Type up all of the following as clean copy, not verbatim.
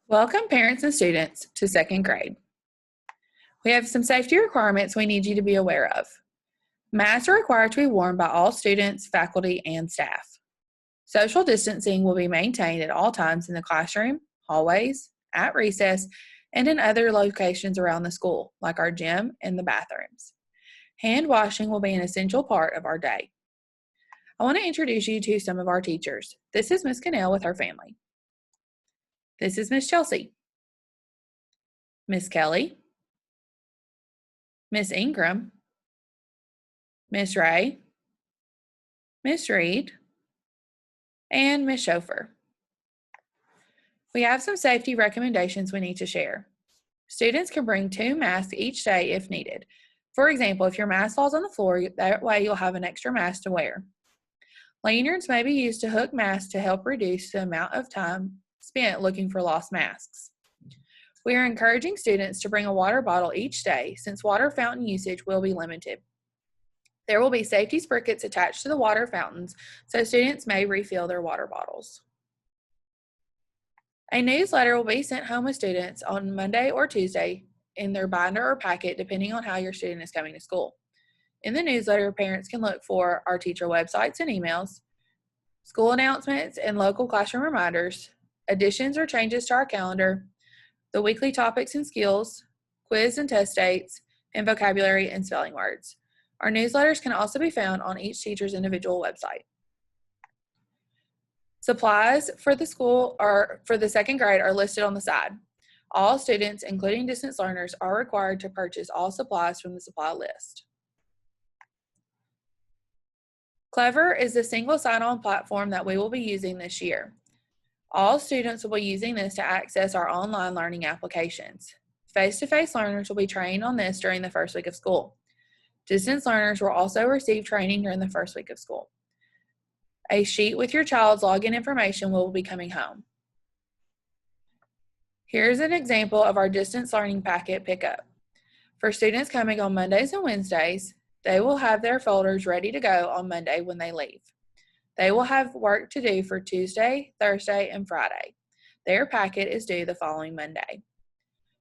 Welcome, parents and students, to second grade. We have some safety requirements we need you to be aware of. Masks are required to be worn by all students, faculty, and staff. Social distancing will be maintained at all times in the classroom, hallways, at recess, and in other locations around the school, like our gym and the bathrooms. Hand washing will be an essential part of our day. I want to introduce you to some of our teachers. This is Ms. Cannell with her family. This is Ms. Chelsea, Ms. Kelly, Miss Ingram, Miss Ray, Miss Reed, and Miss Schofer. We have some safety recommendations we need to share. Students can bring 2 masks each day if needed. For example, if your mask falls on the floor, that way you'll have an extra mask to wear. Lanyards may be used to hook masks to help reduce the amount of time spent looking for lost masks. We are encouraging students to bring a water bottle each day since water fountain usage will be limited. There will be safety sprickets attached to the water fountains, so students may refill their water bottles. A newsletter will be sent home with students on Monday or Tuesday in their binder or packet, depending on how your student is coming to school. In the newsletter, parents can look for our teacher websites and emails, school announcements and local classroom reminders, additions or changes to our calendar, the weekly topics and skills, quiz and test dates, and vocabulary and spelling words. Our newsletters can also be found on each teacher's individual website. Supplies for the school or for the second grade are listed on the side. All students, including distance learners, are required to purchase all supplies from the supply list. Clever is the single sign-on platform that we will be using this year. All students will be using this to access our online learning applications. Face-to-face learners will be trained on this during the first week of school. Distance learners will also receive training during the first week of school. A sheet with your child's login information will be coming home. Here's an example of our distance learning packet pickup. For students coming on Mondays and Wednesdays, they will have their folders ready to go on Monday when they leave. They will have work to do for Tuesday, Thursday, and Friday. Their packet is due the following Monday.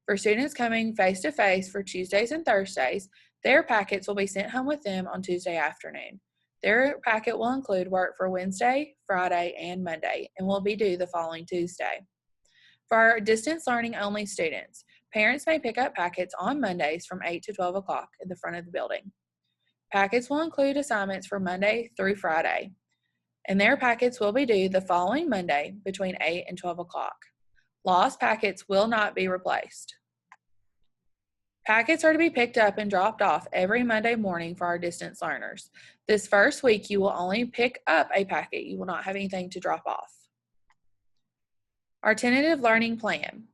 For students coming face-to-face for Tuesdays and Thursdays, their packets will be sent home with them on Tuesday afternoon. Their packet will include work for Wednesday, Friday, and Monday, and will be due the following Tuesday. For our distance learning only students, parents may pick up packets on Mondays from 8 to 12 o'clock in the front of the building. Packets will include assignments for Monday through Friday, and their packets will be due the following Monday between 8 and 12 o'clock. Lost packets will not be replaced. Packets are to be picked up and dropped off every Monday morning for our distance learners. This first week, you will only pick up a packet. You will not have anything to drop off. Our tentative learning plan.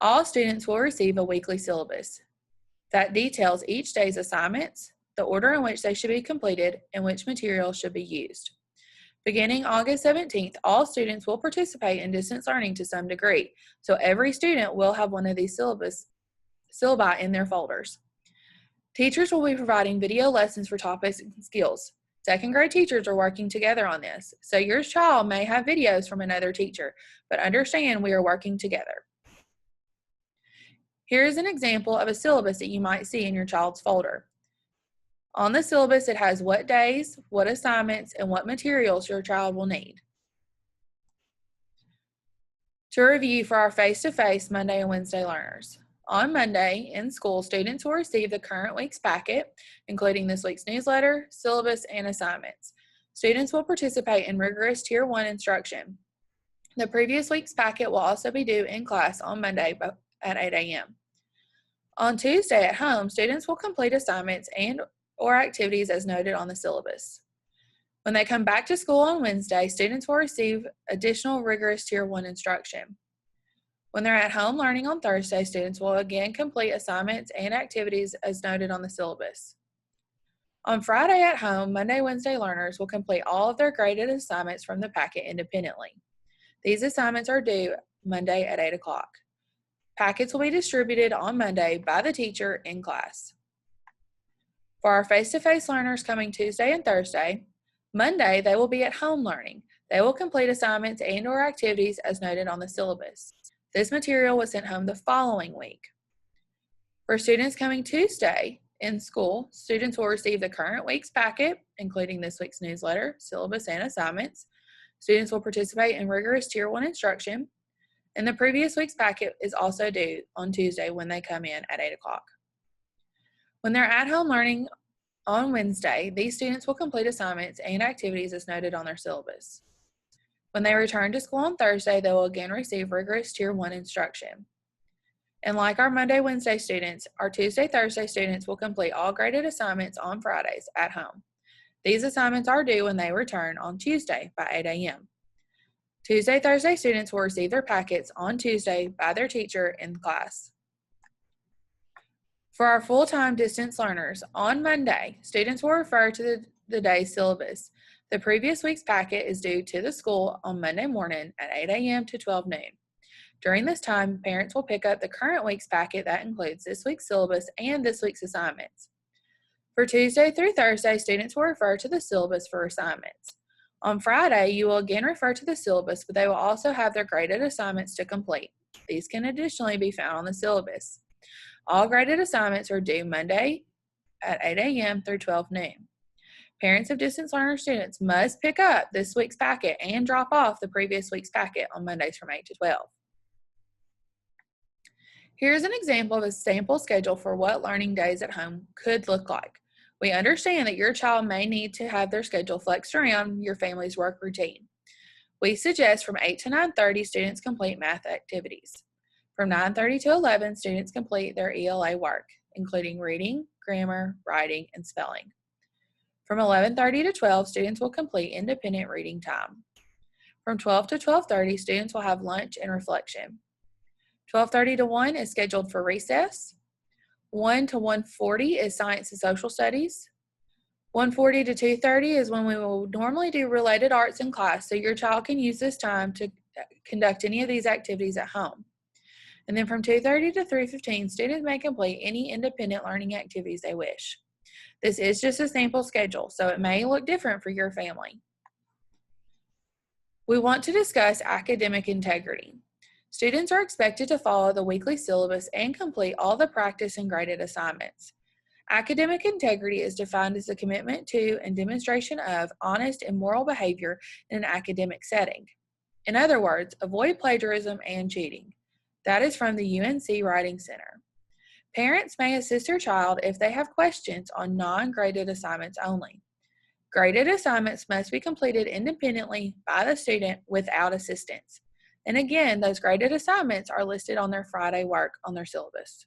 All students will receive a weekly syllabus that details each day's assignments, the order in which they should be completed, and which materials should be used. Beginning August 17th, all students will participate in distance learning to some degree, so every student will have one of these syllabi in their folders. Teachers will be providing video lessons for topics and skills. Second grade teachers are working together on this, so your child may have videos from another teacher, but understand we are working together. Here is an example of a syllabus that you might see in your child's folder. On the syllabus, it has what days, what assignments, and what materials your child will need. To review for our face-to-face Monday and Wednesday learners. On Monday, in school, students will receive the current week's packet, including this week's newsletter, syllabus, and assignments. Students will participate in rigorous Tier 1 instruction. The previous week's packet will also be due in class on Monday at 8 a.m. On Tuesday at home, students will complete assignments and/or activities as noted on the syllabus. When they come back to school on Wednesday, students will receive additional rigorous Tier 1 instruction. When they're at home learning on Thursday, students will again complete assignments and activities as noted on the syllabus. On Friday at home, Monday, Wednesday learners will complete all of their graded assignments from the packet independently. These assignments are due Monday at 8 o'clock. Packets will be distributed on Monday by the teacher in class. For our face-to-face learners coming Tuesday and Thursday, Monday they will be at home learning. They will complete assignments and/or activities as noted on the syllabus. This material was sent home the following week. For students coming Tuesday in school, students will receive the current week's packet, including this week's newsletter, syllabus, and assignments. Students will participate in rigorous Tier 1 instruction, and the previous week's packet is also due on Tuesday when they come in at 8 o'clock. When they're at home learning on Wednesday, these students will complete assignments and activities as noted on their syllabus. When they return to school on Thursday, they will again receive rigorous Tier 1 instruction. And like our Monday, Wednesday students, our Tuesday, Thursday students will complete all graded assignments on Fridays at home. These assignments are due when they return on Tuesday by 8 a.m. Tuesday, Thursday students will receive their packets on Tuesday by their teacher in class. For our full-time distance learners, on Monday, students will refer to the day's syllabus. The previous week's packet is due to the school on Monday morning at 8 a.m. to 12 noon. During this time, parents will pick up the current week's packet that includes this week's syllabus and this week's assignments. For Tuesday through Thursday, students will refer to the syllabus for assignments. On Friday, you will again refer to the syllabus, but they will also have their graded assignments to complete. These can additionally be found on the syllabus. All graded assignments are due Monday at 8 a.m. through 12 noon. Parents of distance learner students must pick up this week's packet and drop off the previous week's packet on Mondays from 8 to 12. Here's an example of a sample schedule for what learning days at home could look like. We understand that your child may need to have their schedule flexed around your family's work routine. We suggest from 8 to 9:30 students complete math activities. From 9:30 to 11, students complete their ELA work, including reading, grammar, writing, and spelling. From 11:30 to 12, students will complete independent reading time. From 12 to 12:30, students will have lunch and reflection. 12:30 to 1 is scheduled for recess. 1 to 1:40 is science and social studies. 1:40 to 2:30 is when we will normally do related arts in class, so your child can use this time to conduct any of these activities at home. And then from 2:30 to 3:15, students may complete any independent learning activities they wish. This is just a sample schedule, so it may look different for your family. We want to discuss academic integrity. Students are expected to follow the weekly syllabus and complete all the practice and graded assignments. Academic integrity is defined as the commitment to and demonstration of honest and moral behavior in an academic setting. In other words, avoid plagiarism and cheating. That is from the UNC Writing Center. Parents may assist their child if they have questions on non-graded assignments only. Graded assignments must be completed independently by the student without assistance. And again, those graded assignments are listed on their Friday work on their syllabus.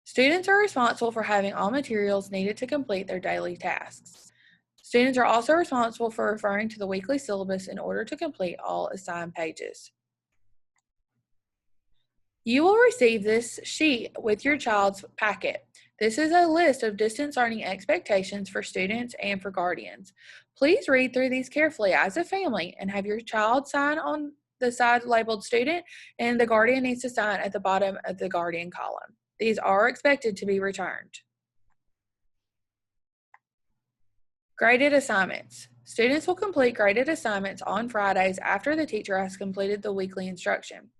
Students are responsible for having all materials needed to complete their daily tasks. Students are also responsible for referring to the weekly syllabus in order to complete all assigned pages. You will receive this sheet with your child's packet. This is a list of distance learning expectations for students and for guardians. Please read through these carefully as a family and have your child sign on the side labeled student, and the guardian needs to sign at the bottom of the guardian column. These are expected to be returned. Graded assignments. Students will complete graded assignments on Fridays after the teacher has completed the weekly instruction.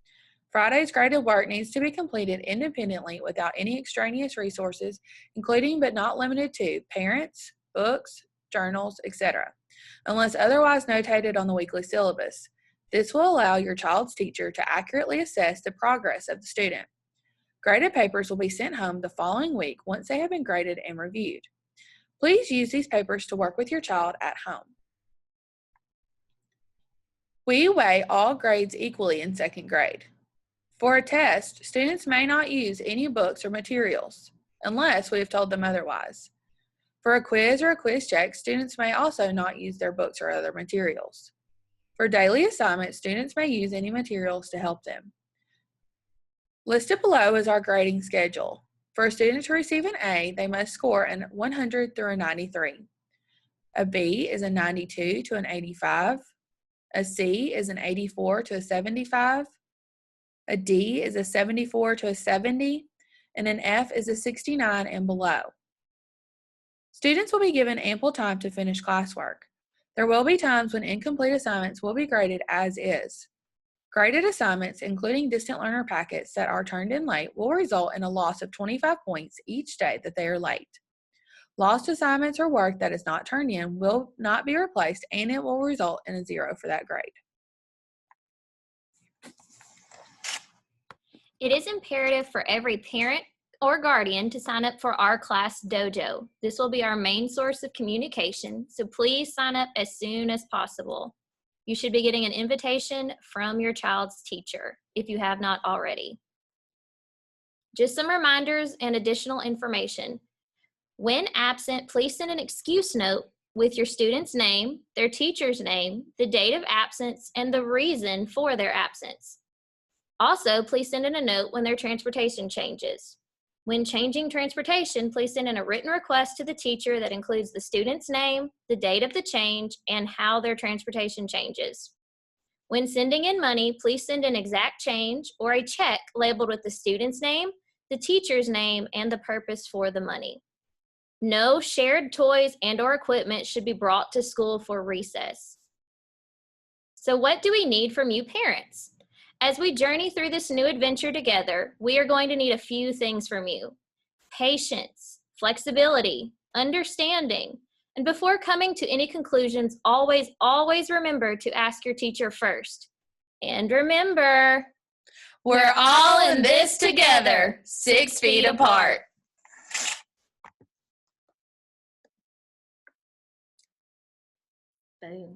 Friday's graded work needs to be completed independently without any extraneous resources, including but not limited to parents, books, journals, etc., unless otherwise notated on the weekly syllabus. This will allow your child's teacher to accurately assess the progress of the student. Graded papers will be sent home the following week once they have been graded and reviewed. Please use these papers to work with your child at home. We weigh all grades equally in second grade. For a test, students may not use any books or materials, unless we have told them otherwise. For a quiz or a quiz check, students may also not use their books or other materials. For daily assignments, students may use any materials to help them. Listed below is our grading schedule. For a student to receive an A, they must score a 100 through a 93. A B is a 92 to an 85. A C is an 84 to a 75. A D is a 74 to a 70, and an F is a 69 and below. Students will be given ample time to finish classwork. There will be times when incomplete assignments will be graded as is. Graded assignments, including distant learner packets that are turned in late, will result in a loss of 25 points each day that they are late. Lost assignments or work that is not turned in will not be replaced, and it will result in a 0 for that grade. It is imperative for every parent or guardian to sign up for our class dojo. This will be our main source of communication, so please sign up as soon as possible. You should be getting an invitation from your child's teacher if you have not already. Just some reminders and additional information. When absent, please send an excuse note with your student's name, their teacher's name, the date of absence, and the reason for their absence. Also, please send in a note when their transportation changes. When changing transportation, please send in a written request to the teacher that includes the student's name, the date of the change, and how their transportation changes. When sending in money, please send an exact change or a check labeled with the student's name, the teacher's name, and the purpose for the money. No shared toys and/or equipment should be brought to school for recess. So what do we need from you parents? As we journey through this new adventure together, we are going to need a few things from you. Patience, flexibility, understanding, and before coming to any conclusions, always remember to ask your teacher first. And remember, we're all in this together, 6 feet apart. Boom.